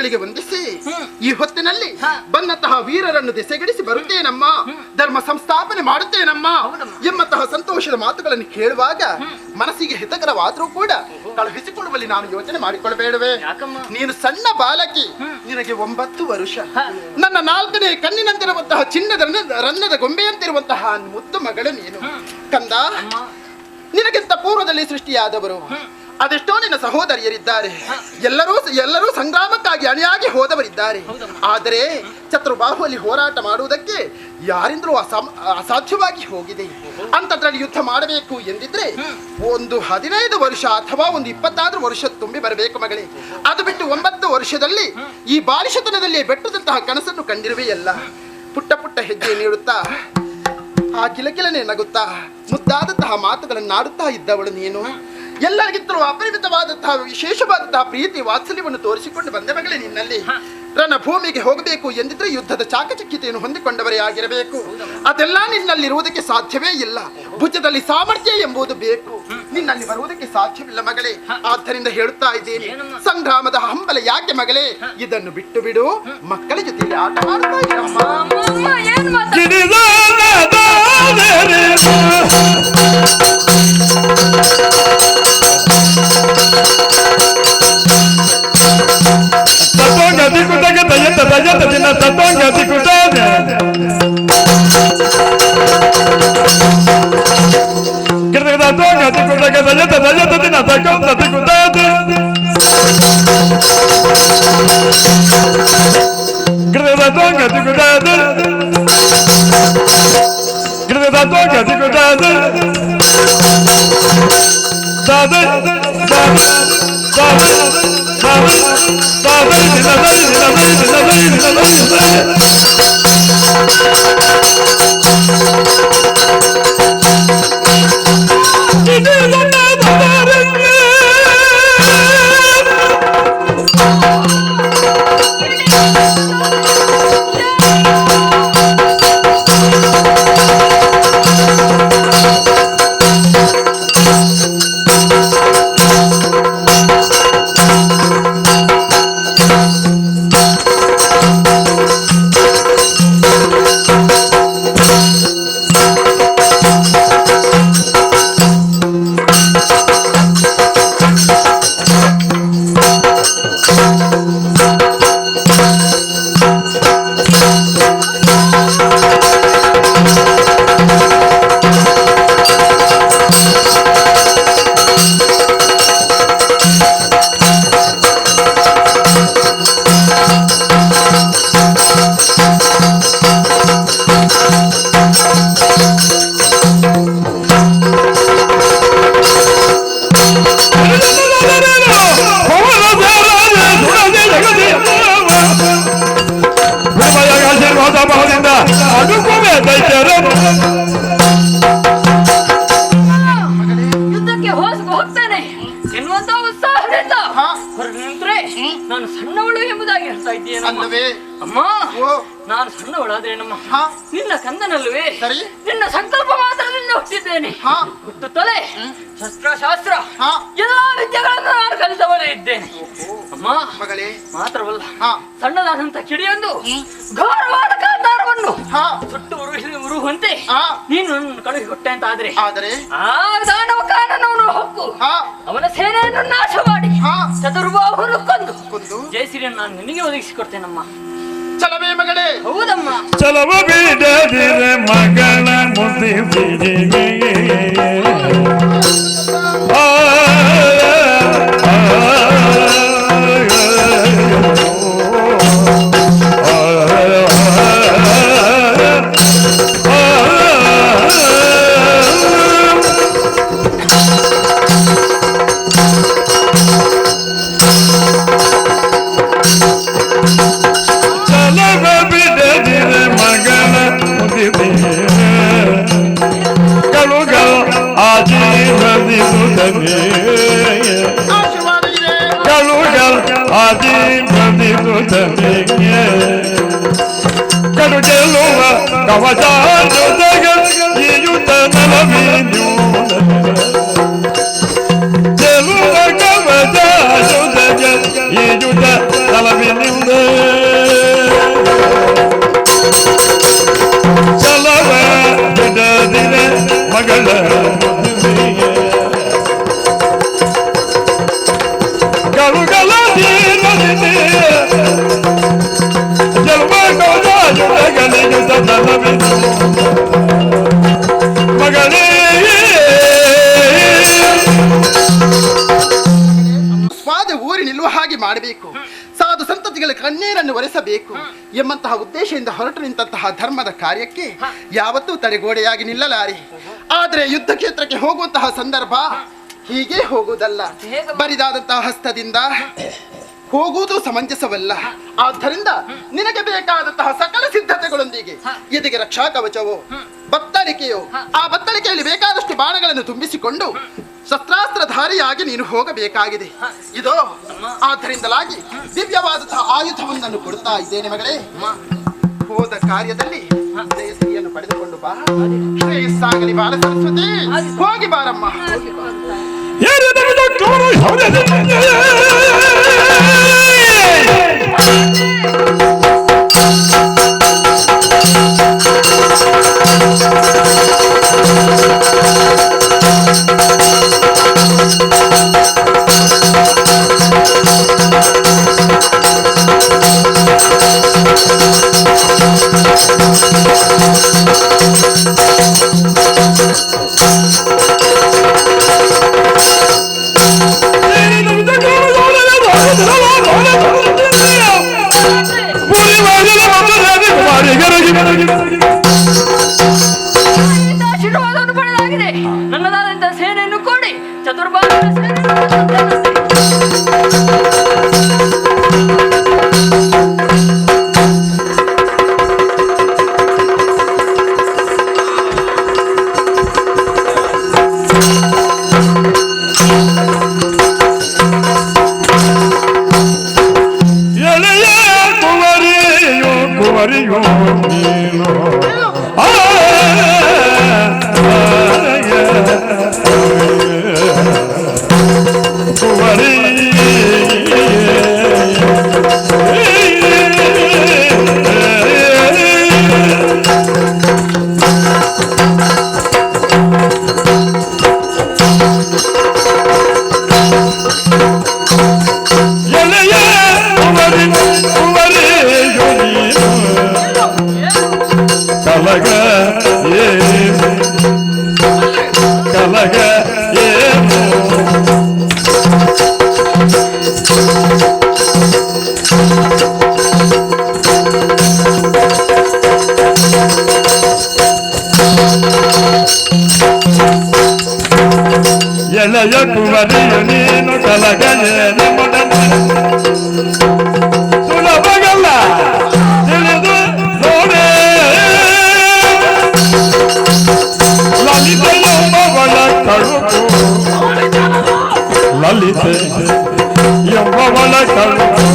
ಪಾದಗಳಿಗೆ ವಂದಿಸಿ ಈ ಹೊತ್ತಿನಲ್ಲಿ ಬಂದಂತಹ ವೀರರನ್ನು ದೆಸೆಗಡಿಸಿ ಬರುತ್ತೇನಮ್ಮ, ಧರ್ಮ ಸಂಸ್ಥಾಪನೆ ಮಾಡುತ್ತೇನಮ್ಮ ಎಂಬಂತಹ ಸಂತೋಷದ ಮಾತುಗಳನ್ನು ಕೇಳುವಾಗ ಮನಸ್ಸಿಗೆ ಹಿತಕರವಾದರೂ ಕೂಡ ಕಳುಹಿಸಿಕೊಡುವಲ್ಲಿ ನಾನು ಯೋಚನೆ ಮಾಡಿಕೊಳ್ಳಬೇಡವೆ. ನೀನು ಸಣ್ಣ ಬಾಲಕಿ, ನಿನಗೆ 9 ವರ್ಷ. ನನ್ನ 4ನೇ ಕಣ್ಣಿನಂತಿರುವಂತಹ ಚಿನ್ನದ ರನ್ನದ ಗೊಂಬೆಯಂತಿರುವಂತಹ ಮುದ್ದು ಮಗಳು ನೀನು. ಕಂದ, ನಿನಗಿಂತ ಪೂರ್ವದಲ್ಲಿ ಸೃಷ್ಟಿಯಾದವರು ಅದೆಷ್ಟೋ ನಿನ್ನ ಸಹೋದರಿಯರಿದ್ದಾರೆ. ಎಲ್ಲರೂ ಸಂಗ್ರಾಮಕ್ಕಾಗಿ ಅಣಿಯಾಗಿ ಹೋದವರಿದ್ದಾರೆ. ಆದರೆ ಶತ್ರುಬಾಹುವಲ್ಲಿ ಹೋರಾಟ ಮಾಡುವುದಕ್ಕೆ ಯಾರಿಂದಲೂ ಅಸಾಧ್ಯವಾಗಿ ಹೋಗಿದೆ. ಅಂತದ್ರಲ್ಲಿ ಯುದ್ಧ ಮಾಡಬೇಕು ಎಂದಿದ್ರೆ ಒಂದು 15 ವರ್ಷ ಅಥವಾ ಒಂದು 26 ವರ್ಷ ತುಂಬಿ ಬರಬೇಕು ಮಗಳೇ. ಅದು ಬಿಟ್ಟು 9 ವರ್ಷದಲ್ಲಿ ಈ ಬಾಲಿಶತನದಲ್ಲಿ ಬೆಟ್ಟದಂತಹ ಕನಸನ್ನು ಕಂಡಿರುವೆಯಲ್ಲ. ಪುಟ್ಟ ಪುಟ್ಟ ಹೆಜ್ಜೆ ನೀಡುತ್ತಾ ಆ ಕಿಲಕಿಲನೆ ನಗುತ್ತಾ ಮುದ್ದಾದಂತಹ ಮಾತುಗಳನ್ನಾಡುತ್ತಾ ಇದ್ದವಳು ನೀನು. ಎಲ್ಲರಿಗಿಂತಲೂ ಅಪರಿಮಿತವಾದಂತಹ ವಿಶೇಷವಾದಂತಹ ಪ್ರೀತಿ ವಾತ್ಸಲ್ಯವನ್ನು ತೋರಿಸಿಕೊಂಡು ಬಂದ ಮಗಳೇ ನಿನ್ನಲ್ಲಿ. ರಣಭೂಮಿಗೆ ಹೋಗಬೇಕು ಎಂದಿದ್ರೆ ಯುದ್ಧದ ಚಾಕಚಕ್ಯತೆಯನ್ನು ಹೊಂದಿಕೊಂಡವರೇ ಆಗಿರಬೇಕು. ಅದೆಲ್ಲ ನಿನ್ನಲ್ಲಿರುವುದಕ್ಕೆ ಸಾಧ್ಯವೇ ಇಲ್ಲ. ಭುಜದಲ್ಲಿ ಸಾಮರ್ಥ್ಯ ಎಂಬುದು ಬೇಕು, ನಿನ್ನಲ್ಲಿ ಬರುವುದಕ್ಕೆ ಸಾಧ್ಯವಿಲ್ಲ ಮಗಳೇ. ಆದ್ದರಿಂದ ಹೇಳುತ್ತಾ ಇದ್ದೇನೆ, ಸಂಗ್ರಾಮದ ಹಂಬಲ ಯಾಕೆ ಮಗಳೇ, ಇದನ್ನು ಬಿಟ್ಟು ಬಿಡು, ಮಕ್ಕಳ ಜೊತೆಯಲ್ಲಿ ಆಟ ಮಾಡ್ತಾ ಇರಮ್ಮ. ಯುದ್ಧಕ್ಕೆ ಹೋಗ್ತೇನೆ ಎನ್ನುವಂತ ಉತ್ಸಾಹದಿಂದ ಹೊರಗೆ ನಾನು ಸಣ್ಣವಳು ಎಂಬುದಾಗಿ ಹೇಳ್ತಾ ಇದ್ದೇನೆ. ಅಮ್ಮ, ನಾನು ಸಣ್ಣವಳಾದ್ರೆ ನಮ್ಮ ನಿನ್ನ ಕಂದನಲ್ವೇ, ನಿನ್ನ ಸಂಕಲ್ಪ ಮಾತ್ರದಿಂದ ಹುಟ್ಟಿದ್ದೇನೆ. ಹುಟ್ಟುತ್ತಲೇ ಶಸ್ತ್ರಶಾಸ್ತ್ರ ಎಲ್ಲಾ ವಿದ್ಯೆಗಳನ್ನು ನಾನು ಕಲಿತವರೇ ಇದ್ದೇನೆ. ಅಮ್ಮ ಮಾತ್ರವಲ್ಲ, ಸಣ್ಣದಾದಂತ ಕಿಡಿಯೊಂದು ಘೋರವಾದ ಕಾಂತಾರವನ್ನು ಸುಟ್ಟು ಉರುಹುವಂತೆ ನೀನು ಕಳುಹಿಕೊಟ್ಟೆ ಅಂತ ಆದ್ರೆ ಆ ದಾನವ ಕಾನನವನ್ನು ಹೊಕ್ಕು ಅವನ ಸೇನೆಯನ್ನು ನಾಶ ಮಾಡಿ ಚತುರ್ಬಾಹುವನ್ನು ಕೊಂದು ಜಯಸಿರಿಯನ್ನು ನಾನು ನಿನಗೆ ಒದಗಿಸಿಕೊಡ್ತೇನಮ್ಮ. ಚಲವೇ ಮಗಳೇ? ಹೌದಮ್ಮ. ಚಲವ ಬಿಡದಿರೆ ಮಗಳ ಮುದ್ದಿಗೆ ಕಡು ಗೆಲ್ಲುವ ಕವಚ ಈ ಯುದ್ಧ ನಲವಿನು ಗೆಲ್ಲುವ ಕವಚ ಈ ಯುದ್ಧ ನಲವಿನಿಂದ ರಕ್ಷಿಸಬೇಕು ಎಂಬಂತಹ ಉದ್ದೇಶದಿಂದ ಹೊರಟು ನಿಂತಹ ಧರ್ಮದ ಕಾರ್ಯಕ್ಕೆ ಯಾವತ್ತೂ ತಡೆಗೋಡೆಯಾಗಿ ನಿಲ್ಲಲಾರೆ. ಆದರೆ ಯುದ್ಧ ಕ್ಷೇತ್ರಕ್ಕೆ ಹೋಗುವಂತಹ ಸಂದರ್ಭ ಹೀಗೆ ಹೋಗುವುದಲ್ಲ, ಬರಿದಾದಂತಹ ಹಸ್ತದಿಂದ ಹೋಗುವುದು ಸಮಂಜಸವಲ್ಲ. ಆದ್ದರಿಂದ ನಿನಗೆ ಬೇಕಾದಂತಹ ಸಕಲ ಸಿದ್ಧತೆಗಳೊಂದಿಗೆ ಎದೆಗೆ ರಕ್ಷಾ ಕವಚವು, ಬತ್ತಳಿಕೆಯು, ಆ ಬತ್ತಳಿಕೆಯಲ್ಲಿ ಬೇಕಾದಷ್ಟು ಬಾಣಗಳನ್ನು ತುಂಬಿಸಿಕೊಂಡು ಶಸ್ತ್ರಾಸ್ತ್ರಧಾರಿಯಾಗಿ ನೀನು ಹೋಗಬೇಕಾಗಿದೆ. ಇದೋ ಆದ್ದರಿಂದಲಾಗಿ ದಿವ್ಯವಾದಂತಹ ಆಯುಧವೊಂದನ್ನು ಕೊಡ್ತಾ ಇದ್ದೇನೆ ಮಗಳೇ. ಹೋದ ಕಾರ್ಯದಲ್ಲಿ ಜಯಶ್ರೀಯನ್ನು ಪಡೆದುಕೊಂಡು ಬಾ. ಶ್ರೇಯಸ್ಸಾಗಲಿ ಬಾಲ ಸರಸ್ವತಿ, ಹೋಗಿ ಬಾರಮ್ಮ. ಆಶೀರ್ವಾದವನ್ನು ಪಡೆದಾಗಿದೆ. ನನ್ನದಾದಂತಹ ಸೇನೆಯನ್ನು ಕೊಡಿ. ಚತುರ್ಭಾಗ ಎಳೆಯ ಕುವರಿಯ ನೀನು ಕಲಗಲೇನೆ ಸುಲಭಗಲ್ಲ ತಿಳಿದು ನೋಡೆ. ಲಲಿತೆ ಎಂಬವಳ ಕಳುಕು, ಲಲಿತೆ ಎಂಬವಳ ಕಳುಕು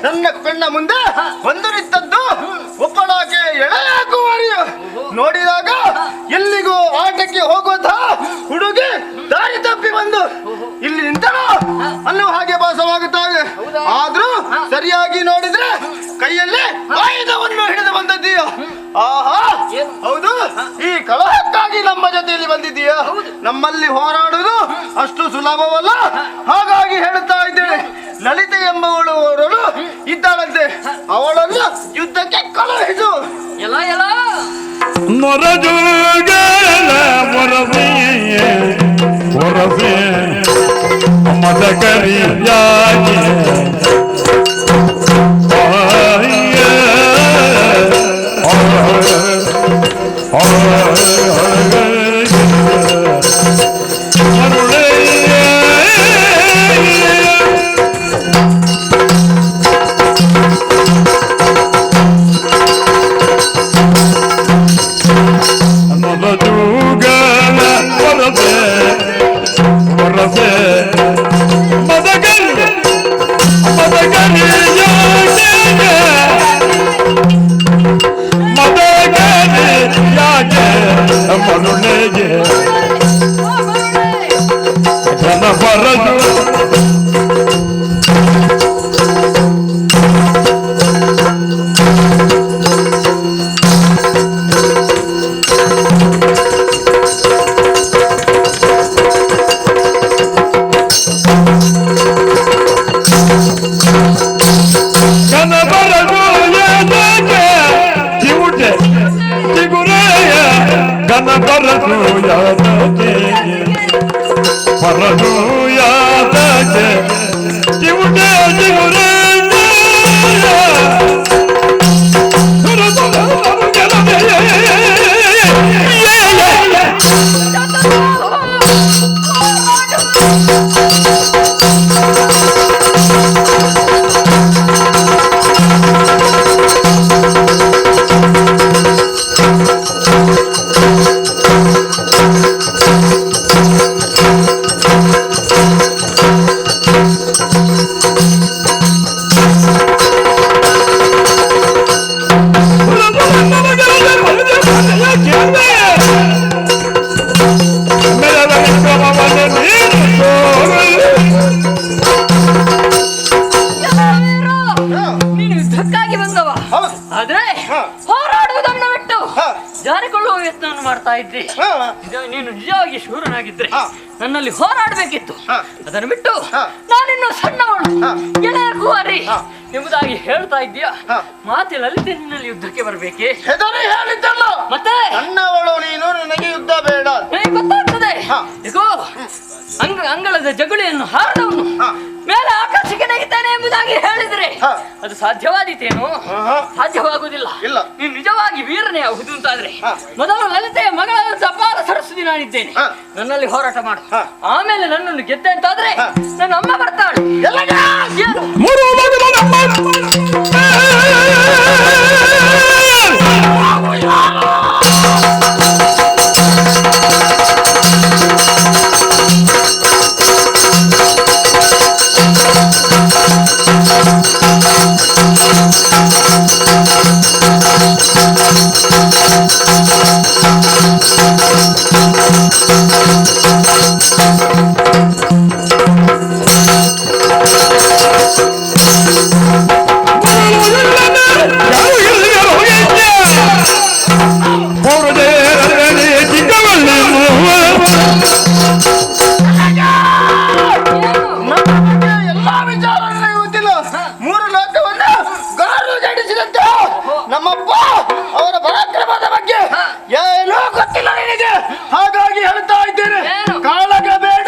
ನನ್ನ ಕಣ್ಣ ಮುಂದೆ ಒಂದು ನಿಂತದ್ದು ಒಬ್ಬಳಾಕೆ ಎಳೆಯಾಗುವರಿಯು ನೋಡಿದಾಗ ಎಲ್ಲಿಗೂ ಆಟಕ್ಕೆ ಹೋಗುವಂತಹ ಹುಡುಗಿ ದಾರಿ ತಪ್ಪಿ ಬಂದು ಇಲ್ಲಿ ನಿಂತಳು ಅನ್ನುವ ಹಾಗೆ ಭಾಸವಾಗುತ್ತಾರೆ. ಆದ್ರೂ ಸರಿಯಾಗಿ ನೋಡಿದ್ರೆ ಕೈಯಲ್ಲಿ ಆಯುಧವನ್ನು ಹಿಡಿದು ಬಂದದ್ದೀಯ. ಆಹಾ, ಹೌದು, ಈ ಕಲಹಕ್ಕಾಗಿ ನಮ್ಮ ಜೊತೆಯಲ್ಲಿ ಬಂದಿದ್ದೀಯ. ನಮ್ಮಲ್ಲಿ ಹೋರಾಡುವುದು ಅಷ್ಟು ಸುಲಭವಲ್ಲ. ಹಾಗಾಗಿ ಹೇಳುತ್ತಾ ಇದ್ದೇನೆ, ಲಲಿತೆ ಎಂಬವಳು ಇದ್ದಾಳಂತೆ, ಅವಳನ್ನು ಯುದ್ಧಕ್ಕೆ ಕಳುಹಿಸು. ಎಲ್ಲ ಎಲ್ಲ ನೊರಜುಗಲ ಹೊರಸೆ ಹೊರಸೆ ಮದಕರಿಯಾಗಿ ಬರದು ಬರದು ಯಾದಕ್ಕೆ ಬರದು ಯಾದಕ್ಕೆ ಕಿವುಟೆ ಜಿಗುರೆ ನೀನು ಯುದ್ಧಕ್ಕಾಗಿ ಬಂದವ. ಆದ್ರೆ ಹೋರಾಡುವುದನ್ನು ಬಿಟ್ಟು ಜಾರಿಕೊಳ್ಳುವ ಯತ್ನವನ್ನು ಮಾಡ್ತಾ ಇದ್ರಿ. ನೀನು ನಿಜವಾಗಿ ಶೂರನಾಗಿದ್ರೆ ನನ್ನಲ್ಲಿ ಹೋರಾಡಬೇಕಿತ್ತು. ಅದನ್ನು ಬಿಟ್ಟು ನಾನಿನ್ನು ಸಣ್ಣವಳು, ಎಳೆಯ ಕುವರಿ ಎಂಬುದಾಗಿ ಹೇಳ್ತಾ ಇದ್ದೀಯ. ಮಾತೆ ಲಲಿತೆ ನಿನ್ನಲ್ಲಿ ಯುದ್ಧಕ್ಕೆ ಬರಬೇಕೆ? ಹೆದರಿ ಹೇಳಿದ್ದಲ್ಲ. ಮತ್ತೆ ಸಣ್ಣವಳು ನೀನು, ನನಗೆ ಯುದ್ಧ ಬೇಡ. ಗೊತ್ತಾಗ್ತದೆ. ಇಗೋ ಅಂಗಳದ ಜಗುಳಿಯನ್ನು ಹಾರದವನು ಮೇಲೆ ಆಕಾಶಕ್ಕೆ ನೆಗೆತಾನೆ ಎಂಬುದಾಗಿ ಹೇಳಿದ್ರೆ ಅದು ಸಾಧ್ಯವಾದೀತೇನು? ಸಾಧ್ಯವಾಗುವುದಿಲ್ಲ. ನೀನು ನಿಜವಾಗಿ ವೀರನೇ ಆಗುವುದು ಅಂತಾದ್ರೆ ಮೊದಲು ಲಲಿತೆಯ ಮಗಳಾದ ಅಪಾರ ಸರಸ್ವತಿ ನಾನಿದ್ದೇನೆ. ನನ್ನಲ್ಲಿ ಹೋರಾಟ ಮಾಡು. ಆಮೇಲೆ ನನ್ನನ್ನು ಗೆದ್ದೆ ಅಂತಾದ್ರೆ ನನ್ನ ಅಮ್ಮ ಬರ್ತಾಳೆ. ನಮ್ಮಪ್ಪ ಅವರ ಪರಾಕ್ರಮದ ಬಗ್ಗೆ ಏನೂ ಗೊತ್ತಿಲ್ಲ ನಿನಗೆ. ಹಾಗಾಗಿ ಹೇಳ್ತಾ ಇದ್ದೇನೆ, ಕಾಳಗ ಬೇಡ.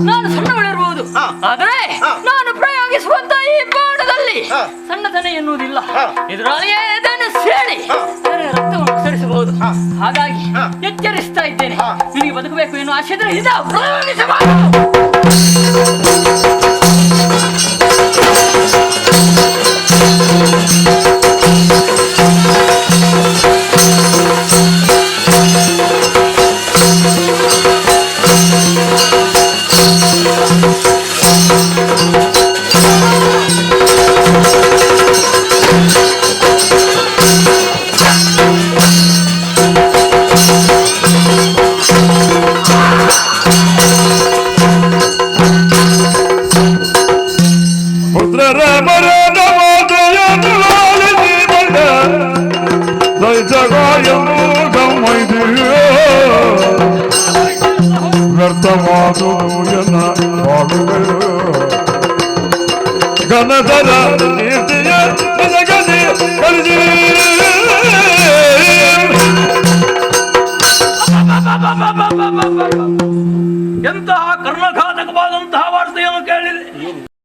ನಾನು ಸಣ್ಣವಳಿರಬಹುದು, ಆದರೆ ನಾನು ಪ್ರಯೋಗಿಸುವಂತ ಈ ಬಾಣದಲ್ಲಿ ಸಣ್ಣತನ ಎನ್ನುವುದಿಲ್ಲ. ಎದುರಾಳಿಯೇ ಇದನ್ನು ಸೇರಿ ರಕ್ತವನ್ನು ಸರಿಸಬಹುದು. ಹಾಗಾಗಿ ಎಚ್ಚರಿಸ್ತಾ ಇದ್ದೇನೆ. ನಿನಗೆ ಬದುಕಬೇಕು ಎನ್ನುವ ಆಶೆ ಇದ್ರೆ ಇದ ಪ್ರಯೋಗಿಸಬಾರದು. ಗಣಧರ ಕೀರ್ತಿಯ ನನಗದಿ ಕಲಿಸಿ ಎಂತಹ ಕರ್ಣಘಾತಕವಾದಂತಹ ವಾರ್ತೆಯನ್ನು ಕೇಳಿದೆ.